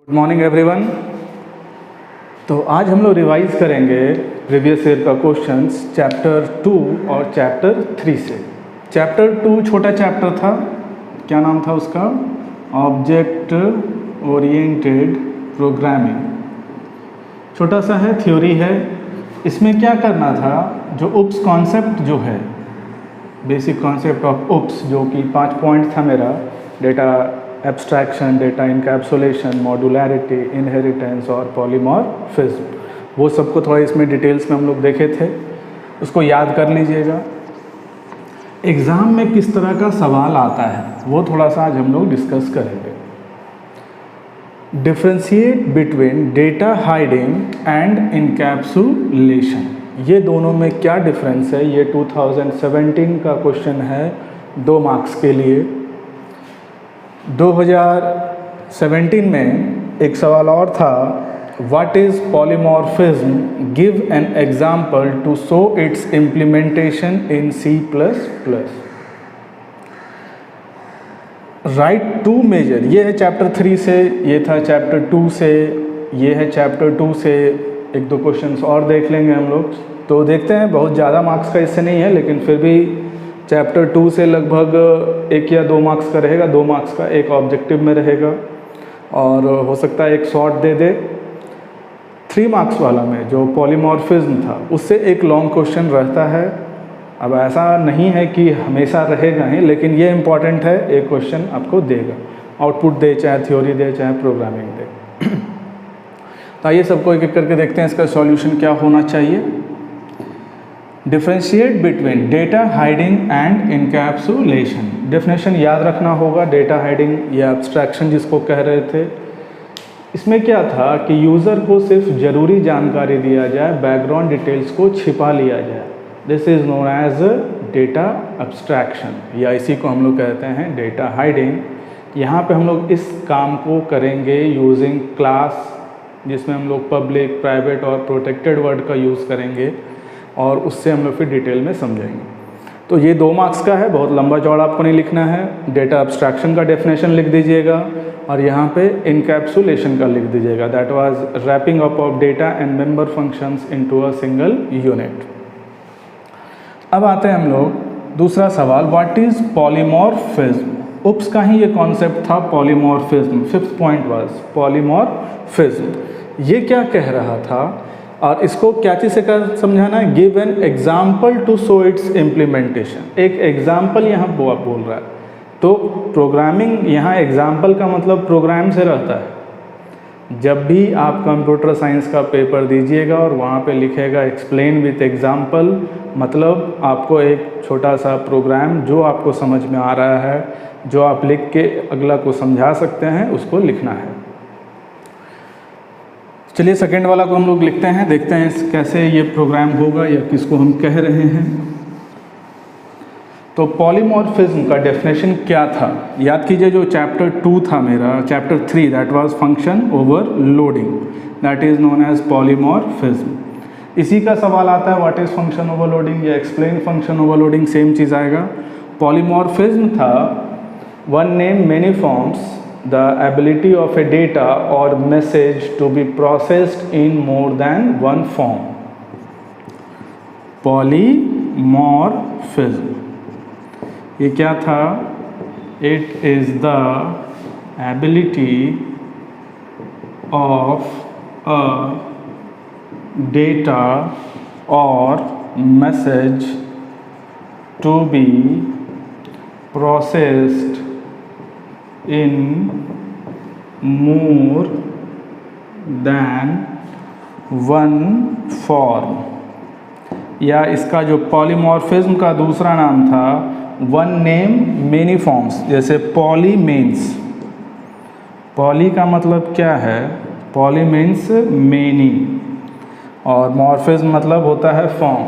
Good morning everyone. तो आज हम लोग रिवाइज करेंगे प्रीवियस ईयर का क्वेश्चंस चैप्टर 2 और चैप्टर 3 से। चैप्टर 2 छोटा चैप्टर था, क्या नाम था उसका? Object oriented programming. छोटा सा है, थ्योरी है। इसमें क्या करना था, जो उप्स कॉन्सेप्ट जो है, बेसिक कॉन्सेप्ट ऑफ उप्स, जो कि 5 पॉइंट था मेरा, data abstraction, data encapsulation, modularity, inheritance और पॉलीमॉर्फिज्म, वो सबको थोड़ा इसमें डिटेल्स में हम लोग देखे थे, उसको याद कर लीजिएगा। एग्ज़ाम में किस तरह का सवाल आता है वो थोड़ा सा आज हम लोग डिस्कस करेंगे। Differentiate between data hiding and encapsulation, ये दोनों में क्या डिफरेंस है, ये 2017 का क्वेश्चन है, 2 मार्क्स के लिए। 2017 में एक सवाल और था, what is polymorphism, give an example to show its implementation in C++। Right to major, ये है चैप्टर 3 से, ये था चैप्टर 2 से, ये है चैप्टर 2 से। 1-2 क्वेश्चंस और देख लेंगे हम लोग, तो देखते हैं। बहुत ज़्यादा मार्क्स का इससे नहीं है, लेकिन फिर भी चैप्टर 2 से लगभग 1 या 2 मार्क्स का रहेगा। 2 मार्क्स का एक ऑब्जेक्टिव में रहेगा, और हो सकता है एक शॉर्ट दे दे। 3 मार्क्स वाला में जो पॉलीमॉर्फिज्म था, उससे एक लॉन्ग क्वेश्चन रहता है। अब ऐसा नहीं है कि हमेशा रहेगा ही, लेकिन ये इम्पॉर्टेंट है, एक क्वेश्चन आपको देगा, आउटपुट दे, चाहे थ्योरी दे, चाहे प्रोग्रामिंग दे। तो आइए सबको एक एक करके देखते हैं इसका सॉल्यूशन क्या होना चाहिए। Differentiate between data hiding and encapsulation, definition याद रखना होगा। डेटा हाइडिंग या एब्स्ट्रैक्शन जिसको कह रहे थे, इसमें क्या था कि यूज़र को सिर्फ ज़रूरी जानकारी दिया जाए, बैकग्राउंड डिटेल्स को छिपा लिया जाए। This is known as data abstraction, या इसी को हम लोग कहते हैं डेटा हाइडिंग। यहाँ पे हम लोग इस काम को करेंगे यूजिंग क्लास, जिसमें हम लोग पब्लिक, प्राइवेट और प्रोटेक्टेड वर्ड का यूज़ करेंगे, और उससे हम लोग फिर डिटेल में समझेंगे। तो ये 2 मार्क्स का है, बहुत लंबा चौड़ा आपको नहीं लिखना है। डेटा एब्स्ट्रैक्शन का डेफिनेशन लिख दीजिएगा, और यहाँ पे इनकैप्सुलेशन का लिख दीजिएगा। That was wrapping up of data and member functions into a single unit. अब आते हैं हम लोग दूसरा सवाल, व्हाट इज़ पॉलीमॉर्फिज्म। उप्स का ही ये कॉन्सेप्ट था, polymorphism. 5th point was polymorphism. ये क्या कह रहा था, और इसको क्या चीज़ से कर समझाना है, give an example to show its implementation. एक एग्जाम्पल यहाँ बोल रहा है। तो प्रोग्रामिंग, यहाँ एग्जाम्पल का मतलब प्रोग्राम से रहता है। जब भी आप कंप्यूटर साइंस का पेपर दीजिएगा और वहाँ पे लिखेगा एक्सप्लेन विथ एग्जाम्पल, मतलब आपको एक छोटा सा प्रोग्राम जो आपको समझ में आ रहा है, जो आप लिख के अगला को समझा सकते हैं, उसको लिखना है। चलिए सेकेंड वाला को हम लोग लिखते हैं, देखते हैं कैसे ये प्रोग्राम होगा या किसको हम कह रहे हैं। तो पॉलीमॉर्फिज्म का डेफिनेशन क्या था, याद कीजिए। जो चैप्टर 2 था मेरा, chapter 3, that was function overloading, that is known as polymorphism. इसी का सवाल आता है, व्हाट इज़ फंक्शन ओवरलोडिंग या एक्सप्लेन फंक्शन ओवरलोडिंग, सेम चीज़ आएगा। पॉलीमॉर्फिज्म था one name many forms, the ability of a data or message to be processed in more than one form. Polymorphism, ये क्या था? It is the ability of a data or message to be processed in more than one form, या इसका जो polymorphism का दूसरा नाम था, वन नेम मेनी फॉर्म्स। जैसे पॉली मीन्स, पॉली का मतलब क्या है, पॉली मीन्स मेनी, और मॉर्फिज्म मतलब होता है फॉर्म।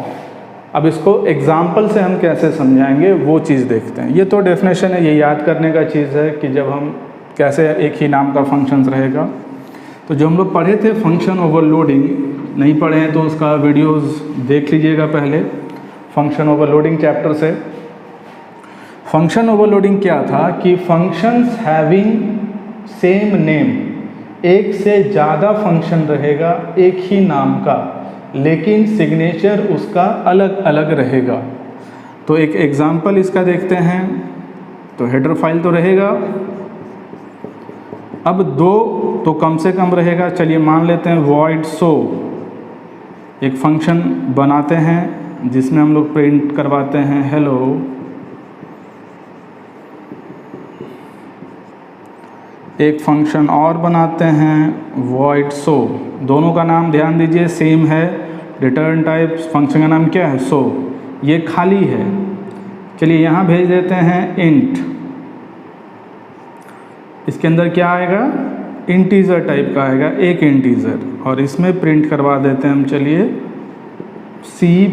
अब इसको एग्जाम्पल से हम कैसे समझाएंगे वो चीज़ देखते हैं। ये तो डेफिनेशन है, ये याद करने का चीज़ है कि जब हम कैसे एक ही नाम का फंक्शंस रहेगा। तो जो हम लोग पढ़े थे फंक्शन ओवरलोडिंग, नहीं पढ़े हैं तो उसका वीडियोस देख लीजिएगा पहले, फंक्शन ओवरलोडिंग चैप्टर से। फंक्शन ओवरलोडिंग क्या था कि फंक्शंस हैविंग सेम नेम एक से ज़्यादा फंक्शन रहेगा एक ही नाम का, लेकिन सिग्नेचर उसका अलग अलग रहेगा। तो एक एग्जांपल इसका देखते हैं। तो हेडर फाइल तो रहेगा, अब दो तो कम से कम रहेगा। चलिए मान लेते हैं void show एक फंक्शन बनाते हैं जिसमें हम लोग प्रिंट करवाते हैं हेलो। एक फंक्शन और बनाते हैं void show, दोनों का नाम ध्यान दीजिए सेम है। रिटर्न टाइप फंक्शन का नाम क्या है, show, ये खाली है। चलिए यहाँ भेज देते हैं int, इसके अंदर क्या आएगा, इंटीजर टाइप का आएगा, एक इंटीजर, और इसमें प्रिंट करवा देते हैं हम। चलिए C++।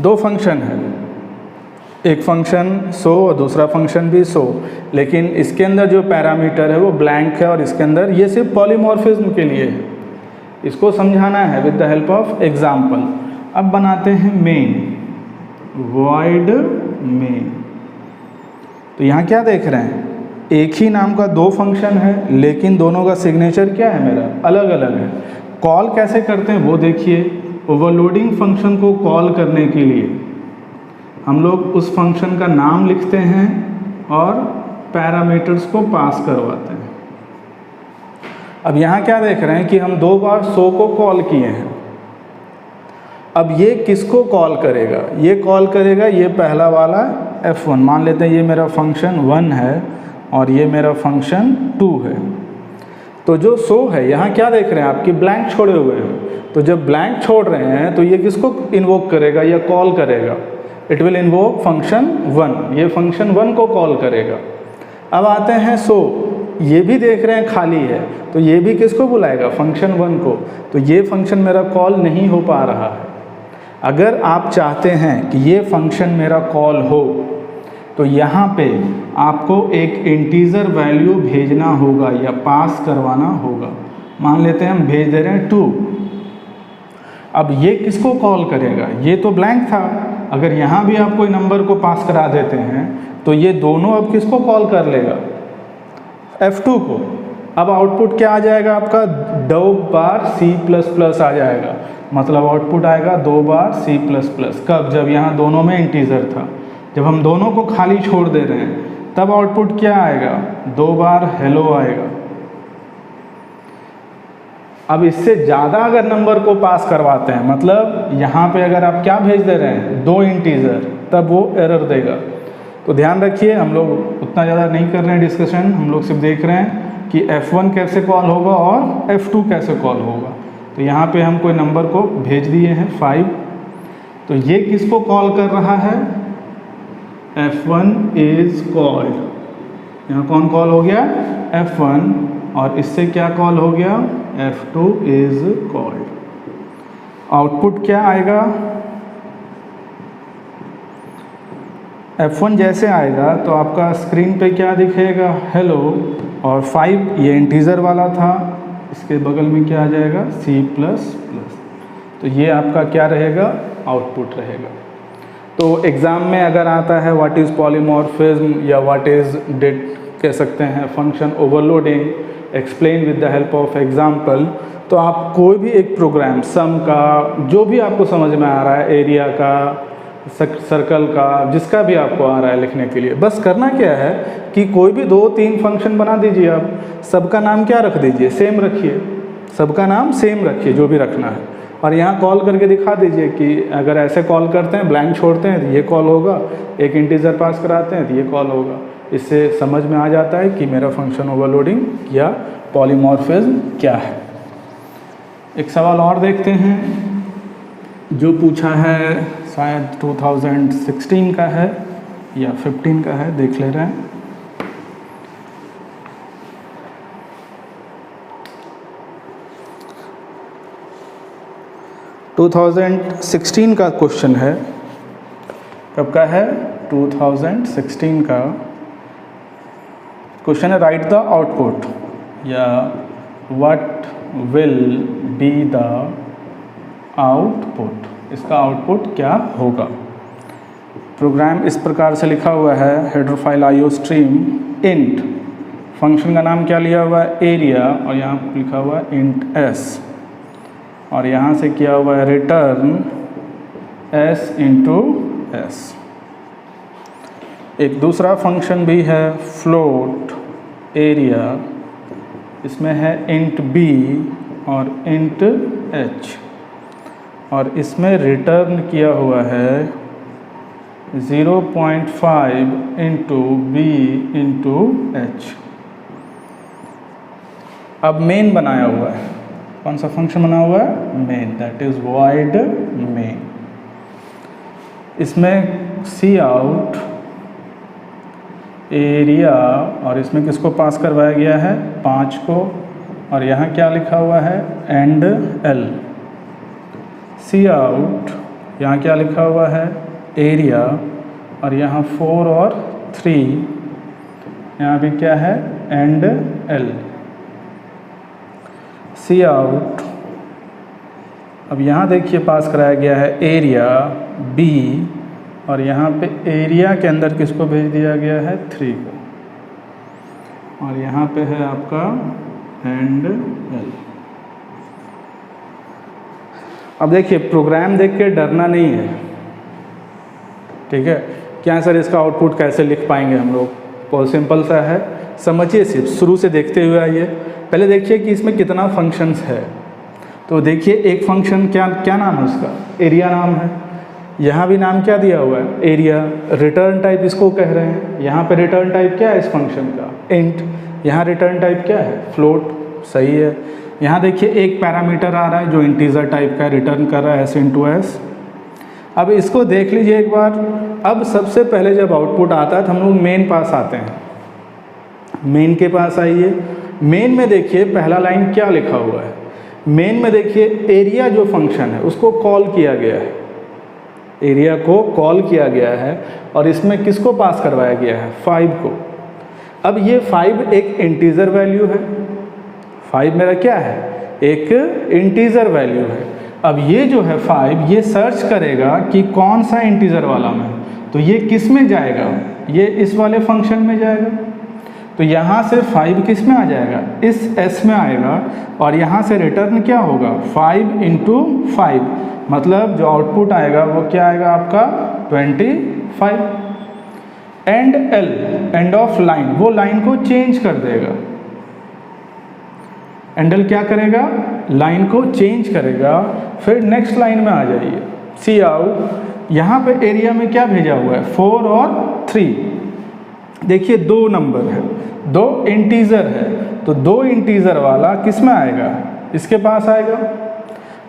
दो फंक्शन है, एक फंक्शन शो और दूसरा फंक्शन भी शो, लेकिन इसके अंदर जो पैरामीटर है वो ब्लैंक है और इसके अंदर ये सिर्फ पॉलीमॉर्फिज्म के लिए है। इसको समझाना है with the help of example. अब बनाते हैं मेन, void main। तो यहाँ क्या देख रहे हैं, एक ही नाम का दो फंक्शन है, लेकिन दोनों का सिग्नेचर क्या है मेरा, अलग अलग है। कॉल कैसे करते हैं वो देखिए। ओवरलोडिंग फंक्शन को कॉल करने के लिए हम लोग उस फंक्शन का नाम लिखते हैं और पैरामीटर्स को पास करवाते हैं। अब यहाँ क्या देख रहे हैं कि हम दो बार शो को कॉल किए हैं। अब ये किसको कॉल करेगा, ये कॉल करेगा ये पहला वाला F1। मान लेते हैं ये मेरा फंक्शन 1 है और ये मेरा फंक्शन 2 है। तो जो शो है यहाँ क्या देख रहे हैं आपकी ब्लैंक छोड़े हुए हैं। तो जब ब्लैंक छोड़ रहे हैं तो ये किसको इन्वोक करेगा या कॉल करेगा, इट विल इन्वोक फंक्शन 1, ये फंक्शन 1 को कॉल करेगा। अब आते हैं शो, ये भी देख रहे हैं खाली है, तो ये भी किसको बुलाएगा, फंक्शन 1 को। तो ये फंक्शन मेरा कॉल नहीं हो पा रहा है। अगर आप चाहते हैं कि ये फंक्शन मेरा कॉल हो तो यहाँ पे आपको एक इंटीजर वैल्यू भेजना होगा या पास करवाना होगा। मान लेते हैं हम भेज दे रहे हैं 2। अब ये किसको कॉल करेगा, ये तो ब्लैंक था। अगर यहाँ भी आप कोई नंबर को पास करा देते हैं तो ये दोनों अब किसको कॉल कर लेगा, F2 को। अब आउटपुट क्या आ जाएगा आपका, 2 बार C++ आ जाएगा, मतलब आउटपुट आएगा 2 बार C++। कब, जब यहाँ दोनों में इंटीजर था। जब हम दोनों को खाली छोड़ दे रहे हैं तब आउटपुट क्या आएगा, 2 बार हेलो आएगा। अब इससे ज़्यादा अगर नंबर को पास करवाते हैं, मतलब यहाँ पे अगर आप क्या भेज दे रहे हैं, 2 इंटीजर, तब वो एरर देगा। तो ध्यान रखिए, हम लोग उतना ज़्यादा नहीं कर रहे हैं डिस्कशन, हम लोग सिर्फ देख रहे हैं कि F1 कैसे कॉल होगा और F2 कैसे कॉल होगा। तो यहाँ पे हम कोई नंबर को भेज दिए हैं 5, तो ये किसको कॉल कर रहा है, F1 इज कॉल्ड। यहाँ कौन कॉल हो गया, F1, और इससे क्या कॉल हो गया, F2 इज कॉल्ड। आउटपुट क्या आएगा, F1 जैसे आएगा तो आपका स्क्रीन पे क्या दिखेगा, हेलो, और 5 ये इंटीजर वाला था, इसके बगल में क्या आ जाएगा, C++। तो ये आपका क्या रहेगा, आउटपुट रहेगा। तो एग्ज़ाम में अगर आता है व्हाट इज़ पॉलीमॉर्फिज्म या व्हाट इज़ डिट कह सकते हैं function overloading, explain with the help of example, तो आप कोई भी एक प्रोग्राम, सम का, जो भी आपको समझ में आ रहा है, एरिया का, सर्कल का, जिसका भी आपको आ रहा है लिखने के लिए, बस करना क्या है कि कोई भी 2-3 फंक्शन बना दीजिए। आप सबका नाम क्या रख दीजिए, सेम रखिए, सबका नाम सेम रखिए जो भी रखना है, और यहाँ कॉल करके दिखा दीजिए कि अगर ऐसे कॉल करते हैं, ब्लैंक छोड़ते हैं तो ये कॉल होगा, एक इंटीजर पास कराते हैं तो ये कॉल होगा। इससे समझ में आ जाता है कि मेरा फंक्शन ओवरलोडिंग या पॉलीमॉर्फिज्म क्या है। एक सवाल और देखते हैं जो पूछा है, शायद 2016 का है या 15 का है, देख ले रहे हैं। टू 2016 का क्वेश्चन है, कब का है, 2016 का क्वेश्चन है। राइट द आउटपुट या what will be the output, इसका आउटपुट क्या होगा। प्रोग्राम इस प्रकार से लिखा हुआ है, header file IO stream int function का नाम क्या लिया हुआ है, एरिया, और यहाँ लिखा हुआ है इंट एस, और यहाँ से किया हुआ है रिटर्न एस इंटू एस। एक दूसरा फंक्शन भी है फ्लोट एरिया, इसमें है इंट बी और इंट एच, और इसमें रिटर्न किया हुआ है 0.5 इंटू बी इंटू एच। अब मेन बनाया हुआ है, कौन सा फंक्शन बना हुआ है, main, that is void main. इसमें सी आउट एरिया, और इसमें किसको पास करवाया गया है, 5 को, और यहाँ क्या लिखा हुआ है, एंड एल। सी आउट, यहाँ क्या लिखा हुआ है, एरिया, और यहाँ 4 और 3, यहाँ भी क्या है, एंड एल। सी आउट, अब यहाँ देखिए पास कराया गया है एरिया बी, और यहाँ पे एरिया के अंदर किसको भेज दिया गया है, 3 को, और यहाँ पे है आपका एंड एल। अब देखिए प्रोग्राम देख के डरना नहीं है, ठीक है। क्या सर इसका आउटपुट कैसे लिख पाएंगे हम लोग, बहुत सिंपल सा है, समझिए, सिर्फ शुरू से देखते हुए आइए। पहले देखिए कि इसमें कितना फंक्शंस है। तो देखिए एक फंक्शन क्या नाम है उसका, एरिया नाम है, यहाँ भी नाम क्या दिया हुआ है, एरिया। रिटर्न टाइप इसको कह रहे हैं, यहाँ पे रिटर्न टाइप क्या है इस फंक्शन का, इंट। यहाँ रिटर्न टाइप क्या है, फ्लोट, सही है। यहाँ देखिए एक पैरामीटर आ रहा है जो इंटीजर टाइप का रिटर्न कर रहा है, एस इंटू एस। अब इसको देख लीजिए एक बार। अब सबसे पहले जब आउटपुट आता है तो हम लोग मेन पास आते हैं, मेन के पास आइए। मेन में देखिए पहला लाइन क्या लिखा हुआ है, मेन में देखिए एरिया जो फंक्शन है उसको कॉल किया गया है, एरिया को कॉल किया गया है, और इसमें किसको पास करवाया गया है, 5 को। अब ये 5 एक इंटीजर वैल्यू है, 5 मेरा क्या है, एक इंटीजर वैल्यू है। अब ये जो है 5, ये सर्च करेगा कि कौन सा इंटीजर वाला में, तो ये किस में जाएगा, ये इस वाले फंक्शन में जाएगा। तो यहाँ से 5 किस में आ जाएगा, इस s में आएगा, और यहाँ से रिटर्न क्या होगा, 5 इंटू 5, मतलब जो आउटपुट आएगा वो क्या आएगा आपका 25। And L, end of line, वो लाइन को चेंज कर देगा। एंड एल क्या करेगा, लाइन को चेंज करेगा। फिर नेक्स्ट लाइन में आ जाइए, सी आउट, यहाँ पे एरिया में क्या भेजा हुआ है, 4 और 3। देखिए 2 नंबर है, 2 इंटीजर है, तो 2 इंटीजर वाला किस में आएगा, इसके पास आएगा।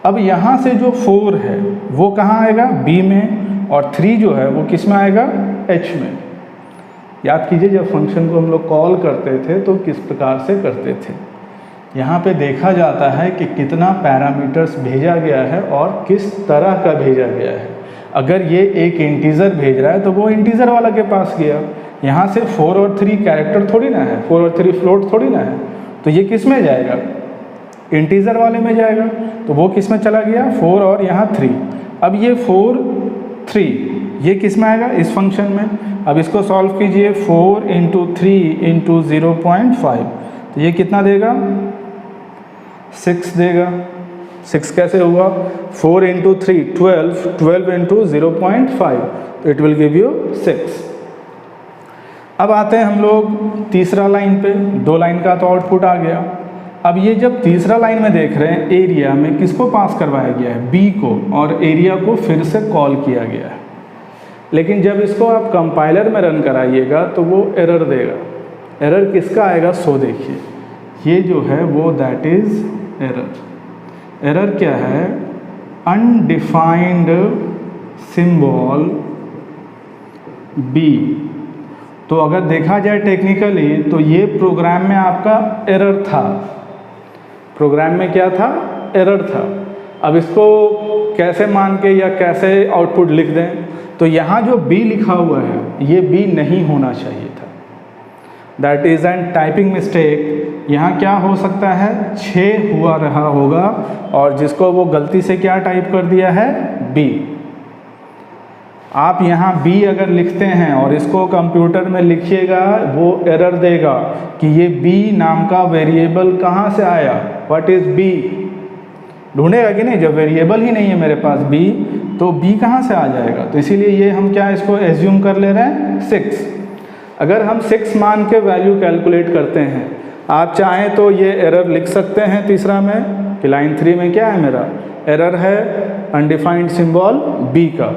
अब यहाँ से जो 4 है वो कहाँ आएगा, बी में, और 3 जो है वो किस में आएगा, एच में। याद कीजिए जब फंक्शन को हम लोग कॉल करते थे तो किस प्रकार से करते थे। यहाँ पे देखा जाता है कि कितना पैरामीटर्स भेजा गया है और किस तरह का भेजा गया है। अगर ये एक इंटीजर भेज रहा है तो वो इंटीजर वाला के पास गया। यहाँ से 4 और 3 कैरेक्टर थोड़ी ना है, 4 और 3 फ्लोट थोड़ी ना है, तो ये किस में जाएगा, इंटीजर वाले में जाएगा। तो वो किस में चला गया, 4 और यहाँ 3। अब ये 4 3 ये किस में आएगा, इस फंक्शन में। अब इसको सॉल्व कीजिए, 4 इंटू 3 इंटू 0.5, तो ये कितना देगा, 6 देगा। 6 कैसे हुआ, 4 इंटू 3 12, 12 इंटू 0.5, तो इट विल गिव यू 6। अब आते हैं हम लोग तीसरा लाइन पे, 2 लाइन का तो आउटपुट आ गया। अब ये जब तीसरा लाइन में देख रहे हैं, एरिया में किसको पास करवाया गया है, बी को, और एरिया को फिर से कॉल किया गया है। लेकिन जब इसको आप कंपाइलर में रन कराइएगा तो वो एरर देगा। एरर किसका आएगा, सो देखिए ये जो है वो दैट इज एरर। एरर क्या है, अनडिफाइंड सिंबल बी। तो अगर देखा जाए टेक्निकली तो ये प्रोग्राम में आपका एरर था, प्रोग्राम में क्या था, एरर था। अब इसको कैसे मान के या कैसे आउटपुट लिख दें, तो यहाँ जो बी लिखा हुआ है ये बी नहीं होना चाहिए था, that is an typing mistake. यहाँ क्या हो सकता है, 6 हुआ रहा होगा, और जिसको वो गलती से क्या टाइप कर दिया है, बी। आप यहाँ b अगर लिखते हैं और इसको कंप्यूटर में लिखिएगा, वो एरर देगा कि ये b नाम का वेरिएबल कहाँ से आया, व्हाट इज़ b, ढूंढेगा कि नहीं। जब वेरिएबल ही नहीं है मेरे पास b, तो b कहाँ से आ जाएगा। तो इसीलिए ये हम क्या इसको एज्यूम कर ले रहे हैं 6। अगर हम 6 मान के वैल्यू कैलकुलेट करते हैं, आप चाहें तो ये एरर लिख सकते हैं तीसरा में कि लाइन 3 में क्या है, मेरा एरर है अनडिफाइंड सिंबल b का।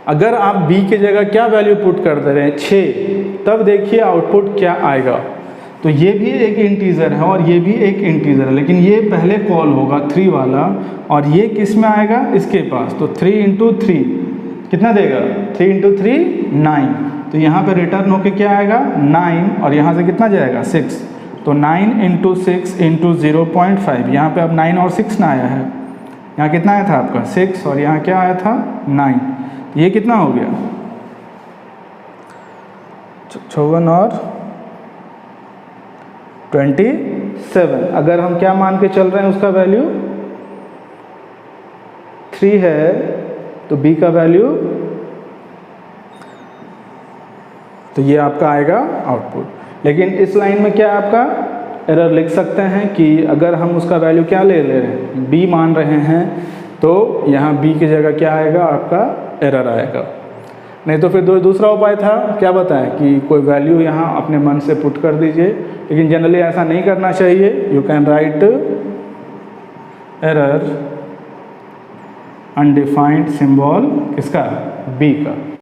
अगर आप b की जगह क्या वैल्यू पुट कर दे रहे हैं 6, तब देखिए आउटपुट क्या आएगा। तो ये भी एक इंटीजर है और ये भी एक इंटीजर है, लेकिन ये पहले कॉल होगा 3 वाला, और ये किस में आएगा, इसके पास। तो 3 इंटू 3 कितना देगा, 3 इंटू 3 9। तो यहाँ पे रिटर्न होके क्या आएगा 9, और यहाँ से कितना जाएगा 6। तो 9 इंटू 6 इंटू 0.5, यहाँ पर अब 9 और 6 ना आया है, यहाँ कितना आया था आपका 6, और यहाँ क्या आया था 9। ये कितना हो गया 54 और 27। अगर हम क्या मान के चल रहे हैं, उसका वैल्यू 3 है, तो b का वैल्यू, तो ये आपका आएगा आउटपुट। लेकिन इस लाइन में क्या आपका एरर लिख सकते हैं कि अगर हम उसका वैल्यू क्या ले रहे हैं, b मान रहे हैं, तो यहाँ b की जगह क्या आएगा, आपका एरर आएगा। नहीं तो फिर दूसरा उपाय था, क्या बताएं, कि कोई वैल्यू यहाँ अपने मन से पुट कर दीजिए, लेकिन जनरली ऐसा नहीं करना चाहिए। You can write error undefined symbol किसका, b का।